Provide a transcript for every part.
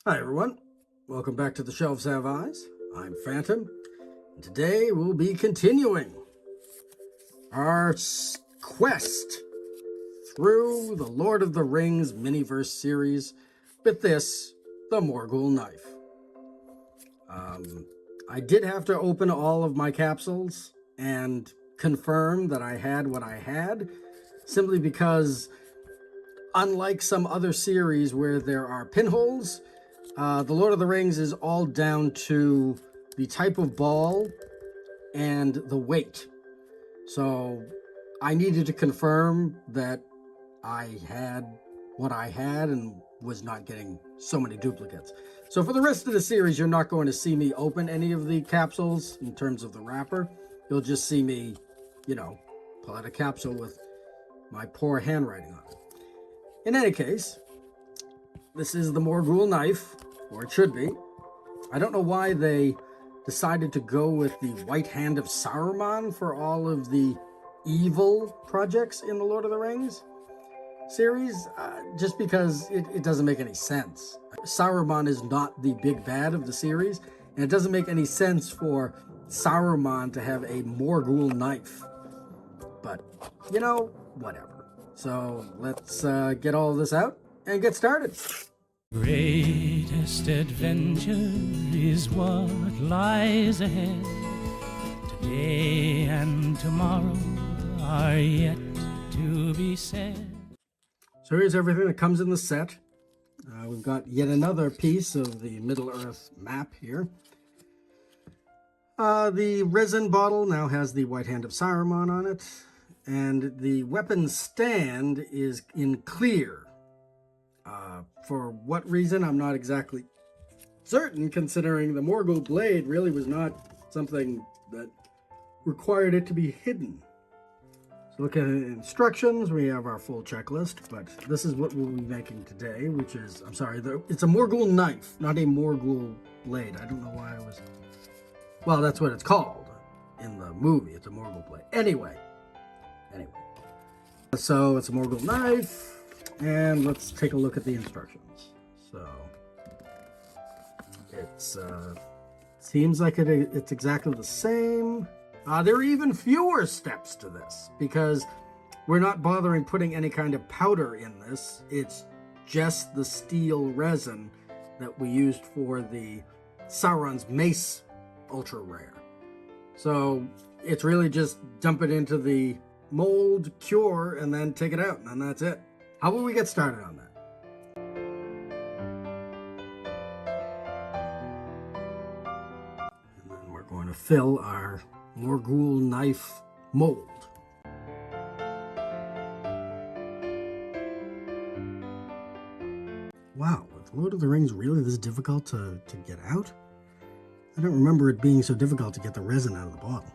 Hi everyone, welcome back to The Shelves Have Eyes. I'm Phantom, and today we'll be continuing our quest through the Lord of the Rings Miniverse series with this, the Morgul knife. I did have to open all of my capsules and confirm that I had what I had, simply because unlike some other series where there are pinholes, the Lord of the Rings is all down to the type of ball and the weight. So I needed to confirm that I had what I had and was not getting so many duplicates. So for the rest of the series, you're not going to see me open any of the capsules in terms of the wrapper. You'll just see me, pull out a capsule with my poor handwriting on it. In any case, this is the Morgul knife, or it should be. I don't know why they decided to go with the White Hand of Sauron for all of the evil projects in the Lord of the Rings series, just because it doesn't make any sense. Sauron is not the big bad of the series, and it doesn't make any sense for Sauron to have a Morgul knife. But, whatever. So let's get all of this out and get started. Greatest adventure is what lies ahead. Today and tomorrow are yet to be said. So here's everything that comes in the set. We've got yet another piece of the Middle-earth map here. The resin bottle now has the White Hand of Sauron on it, and the weapon stand is in clear. For what reason, I'm not exactly certain, considering the Morgul blade really was not something that required it to be hidden. So look at the instructions. We have our full checklist, but this is what we'll be making today, which is, it's a Morgul knife, not a Morgul blade. I don't know why I was... Well, that's what it's called in the movie. It's a Morgul blade. Anyway. So it's a Morgul knife. And let's take a look at the instructions. So it's seems like it's exactly the same. There are even fewer steps to this because we're not bothering putting any kind of powder in this. It's just the steel resin that we used for the Sauron's Mace ultra rare. So it's really just dump it into the mold, cure, and then take it out, and that's it. How will we get started on that? And then we're going to fill our Morgul knife mold. Wow, is Lord of the Rings really this difficult to get out? I don't remember it being so difficult to get the resin out of the bottle.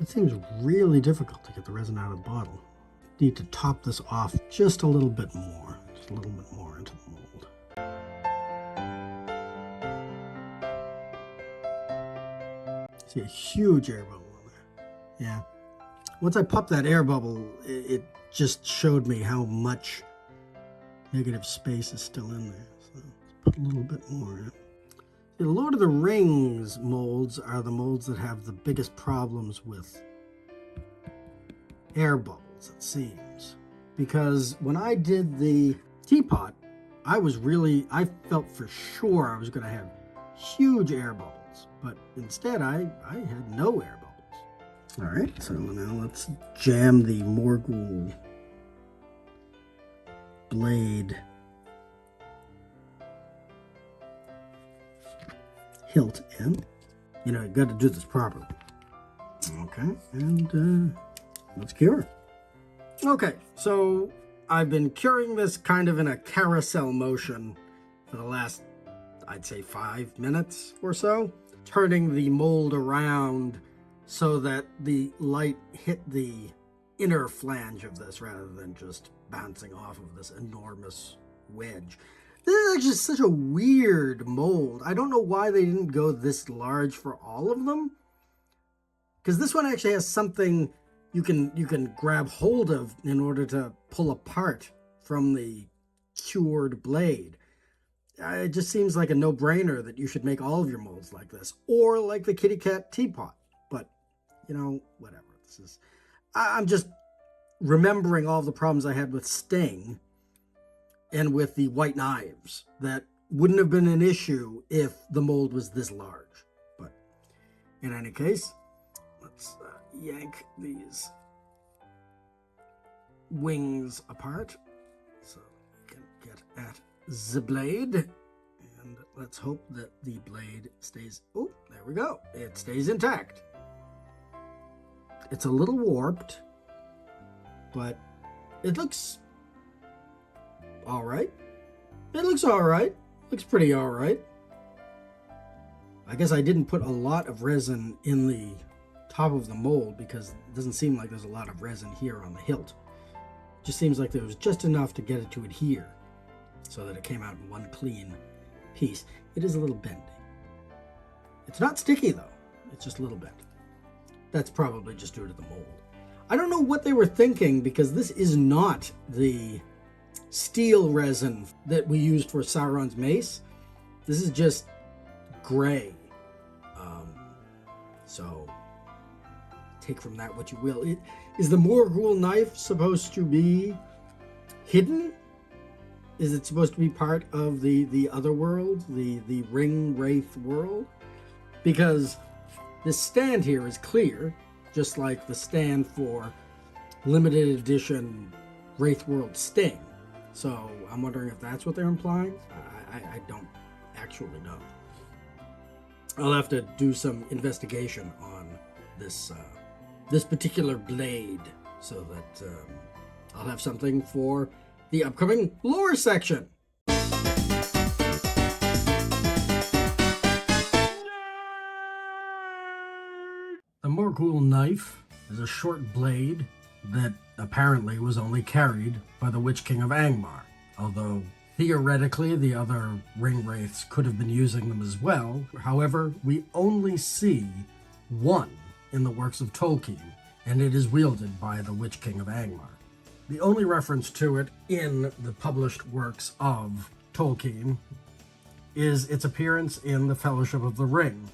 It seems really difficult to get the resin out of the bottle. Need to top this off just a little bit more. Just a little bit more into the mold. See a huge air bubble in there. Yeah. Once I popped that air bubble, it just showed me how much negative space is still in there. So let's put a little bit more in. The Lord of the Rings molds are the molds that have the biggest problems with air bubbles. It seems, because when I did the teapot, I felt for sure I was going to have huge air bubbles, but instead I had no air bubbles. All right, so now let's jam the Morgul blade hilt in. You got to do this properly. Okay, and let's cure it. Okay, so I've been curing this kind of in a carousel motion for the last, I'd say 5 minutes or so, turning the mold around so that the light hit the inner flange of this rather than just bouncing off of this enormous wedge. This is actually such a weird mold. I don't know why they didn't go this large for all of them, because this one actually has something you can grab hold of in order to pull apart from the cured blade. It just seems like a no-brainer that you should make all of your molds like this, or like the kitty cat teapot. But, you know, whatever. I'm just remembering all the problems I had with Sting and with the white knives that wouldn't have been an issue if the mold was this large. But in any case, let's yank these wings apart so we can get at the blade. And let's hope that the blade stays... Oh, there we go. It stays intact. It's a little warped, but it looks all right. It looks all right. Looks pretty all right. I guess I didn't put a lot of resin in the top of the mold because it doesn't seem like there's a lot of resin here on the hilt. It just seems like there was just enough to get it to adhere so that it came out in one clean piece. It is a little bendy. It's not sticky though. It's just a little bent. That's probably just due to the mold. I don't know what they were thinking because this is not the steel resin that we used for Sauron's mace. This is just gray. So take from that what you will. Is the Morgul knife supposed to be hidden? Is it supposed to be part of the other world, the ring wraith world? Because this stand here is clear, just like the stand for limited edition Wraith World Sting. So I'm wondering if that's what they're implying. I don't actually know. I'll have to do some investigation on this this particular blade so that I'll have something for the upcoming lore section. The Morgul knife is a short blade that apparently was only carried by the Witch King of Angmar, although theoretically the other ring wraiths could have been using them as well. However, we only see one in the works of Tolkien, and it is wielded by the Witch King of Angmar. The only reference to it in the published works of Tolkien is its appearance in the Fellowship of the Ring,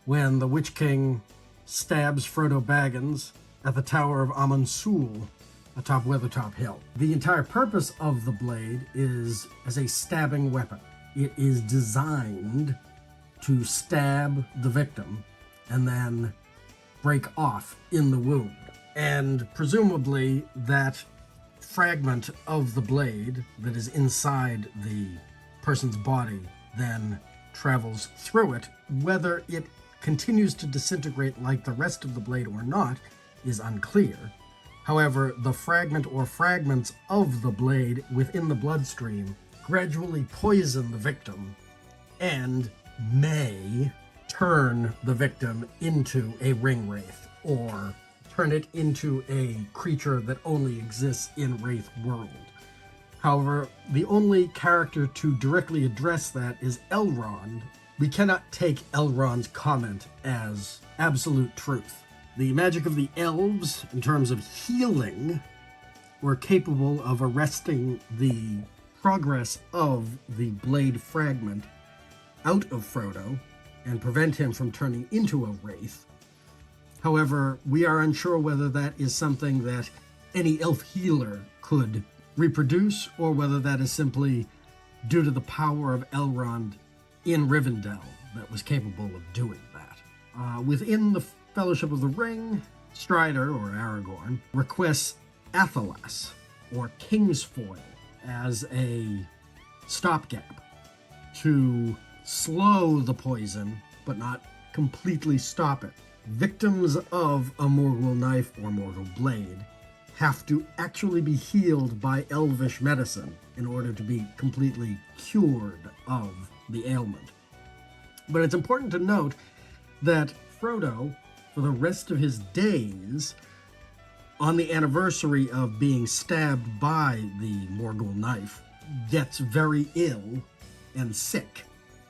when the Witch King stabs Frodo Baggins at the Tower of Amonsul atop Weathertop Hill. The entire purpose of the blade is as a stabbing weapon. It is designed to stab the victim and then break off in the wound. And presumably that fragment of the blade that is inside the person's body then travels through it. Whether it continues to disintegrate like the rest of the blade or not is unclear. However, the fragment or fragments of the blade within the bloodstream gradually poison the victim and may turn the victim into a ring wraith or turn it into a creature that only exists in Wraith World. However, the only character to directly address that is Elrond. We cannot take Elrond's comment as absolute truth. The magic of the elves, in terms of healing, were capable of arresting the progress of the blade fragment out of Frodo and prevent him from turning into a wraith. However, we are unsure whether that is something that any elf healer could reproduce, or whether that is simply due to the power of Elrond in Rivendell that was capable of doing that. Within the Fellowship of the Ring, Strider, or Aragorn, requests Athelas, or Kingsfoil, as a stopgap to slow the poison, but not completely stop it. Victims of a Morgul knife or Morgul blade have to actually be healed by elvish medicine in order to be completely cured of the ailment. But it's important to note that Frodo, for the rest of his days, on the anniversary of being stabbed by the Morgul knife, gets very ill and sick.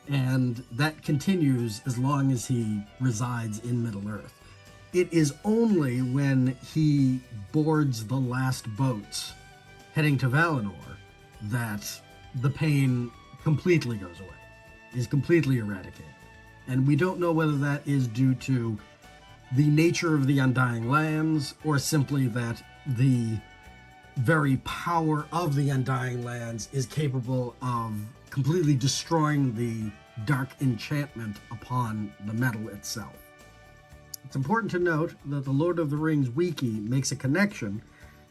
And that continues as long as he resides in Middle-earth. It is only when he boards the last boats heading to Valinor that the pain completely goes away, is completely eradicated. And we don't know whether that is due to the nature of the Undying Lands, or simply that the very power of the Undying Lands is capable of completely destroying the dark enchantment upon the metal itself. It's important to note that the Lord of the Rings wiki makes a connection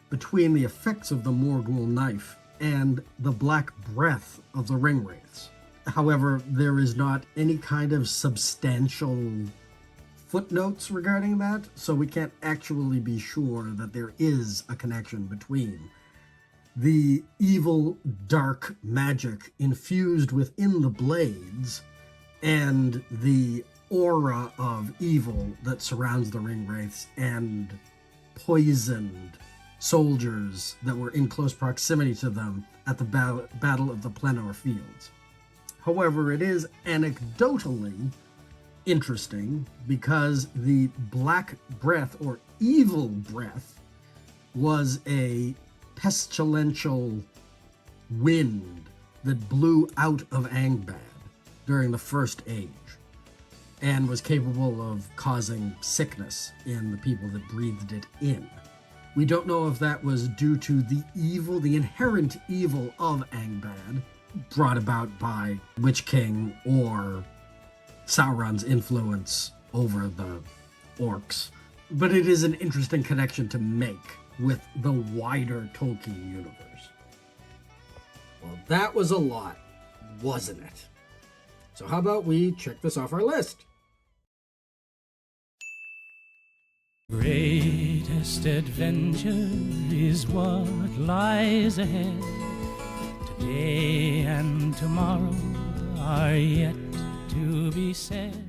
between the effects of the Morgul knife and the black breath of the ring wraiths. However, there is not any kind of substantial footnotes regarding that, so we can't actually be sure that there is a connection between the evil, dark magic infused within the blades and the aura of evil that surrounds the ring wraiths and poisoned soldiers that were in close proximity to them at the Battle of the Pelennor Fields. However, it is anecdotally interesting because the black breath, or evil breath, was a pestilential wind that blew out of Angband during the First Age and was capable of causing sickness in the people that breathed it in. We don't know if that was due to the evil, the inherent evil of Angband, brought about by Witch-king or Sauron's influence over the orcs. But it is an interesting connection to make with the wider Tolkien universe. Well, that was a lot, wasn't it? So how about we check this off our list? Greatest adventure is what lies ahead. Today and tomorrow are yet to be said.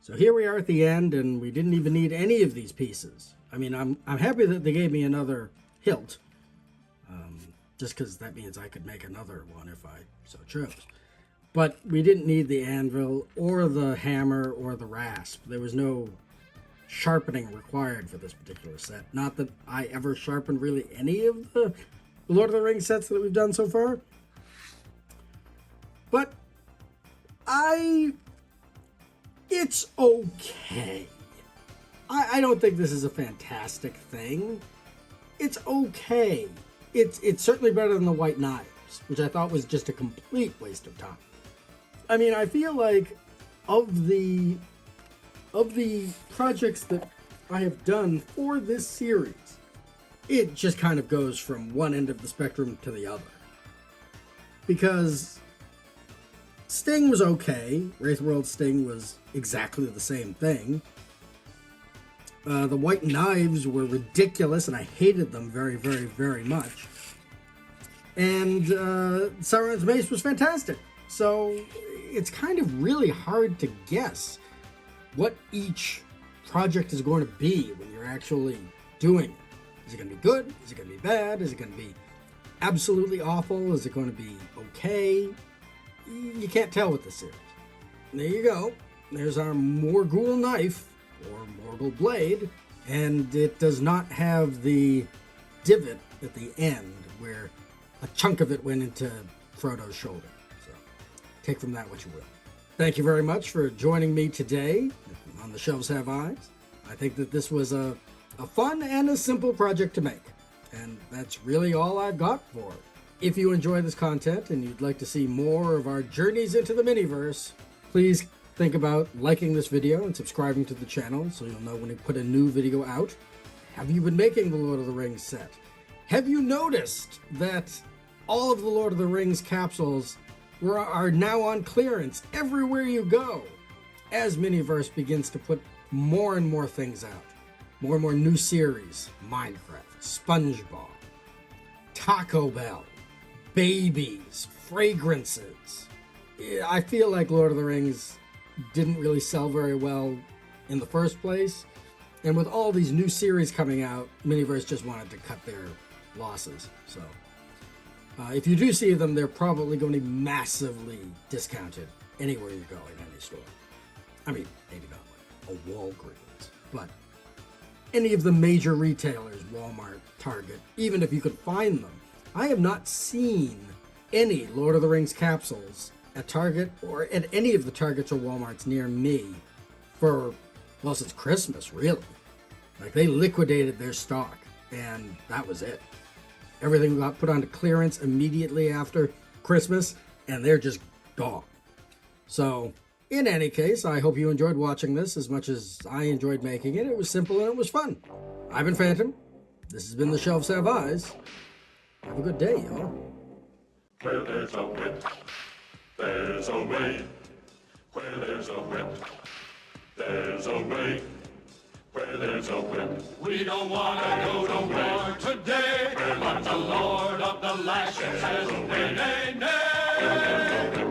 So here we are at the end, and we didn't even need any of these pieces. I mean, I'm happy that they gave me another hilt, just because that means I could make another one if I so chose. But we didn't need the anvil or the hammer or the rasp. There was no sharpening required for this particular set. Not that I ever sharpened really any of the Lord of the Rings sets that we've done so far. But it's okay. I don't think this is a fantastic thing. It's okay. It's certainly better than the White Knives, which I thought was just a complete waste of time. I mean, I feel like of the projects that I have done for this series, it just kind of goes from one end of the spectrum to the other. Because Sting was okay. Wraithworld Sting was exactly the same thing. The White Knives were ridiculous, and I hated them very, very, very much. And Sauron's Mace was fantastic. So it's kind of really hard to guess what each project is going to be when you're actually doing it. Is it going to be good? Is it going to be bad? Is it going to be absolutely awful? Is it going to be okay? You can't tell with this series. And there you go. There's our Morgul knife, or Morgul blade, and it does not have the divot at the end where a chunk of it went into Frodo's shoulder. So take from that what you will. Thank you very much for joining me today on The Shelves Have Eyes. I think that this was a fun and a simple project to make, and that's really all I've got for it. If you enjoy this content and you'd like to see more of our journeys into the Miniverse, please think about liking this video and subscribing to the channel so you'll know when we put a new video out. Have you been making the Lord of the Rings set? Have you noticed that all of the Lord of the Rings capsules are now on clearance everywhere you go as Miniverse begins to put more and more things out? More and more new series. Minecraft, SpongeBob, Taco Bell, babies, fragrances. I feel like Lord of the Rings didn't really sell very well in the first place. And with all these new series coming out, Miniverse just wanted to cut their losses. So if you do see them, they're probably going to be massively discounted anywhere you go in any store. I mean, maybe not like a Walgreens, but any of the major retailers, Walmart, Target, even if you could find them. I have not seen any Lord of the Rings capsules at Target or at any of the Targets or Walmarts near me for, well, since Christmas, really. Like, they liquidated their stock, and that was it. Everything got put onto clearance immediately after Christmas, and they're just gone. So, in any case, I hope you enjoyed watching this as much as I enjoyed making it. It was simple and it was fun. I've been Phantom. This has been The Shelves Have Eyes. Have a good day, y'all. Where there's a wit, there's a way. Where there's a wit, there's a way. Where there's a wit, we don't want to go to war today. But the Lord of the Lashes says, nay, nay, nay.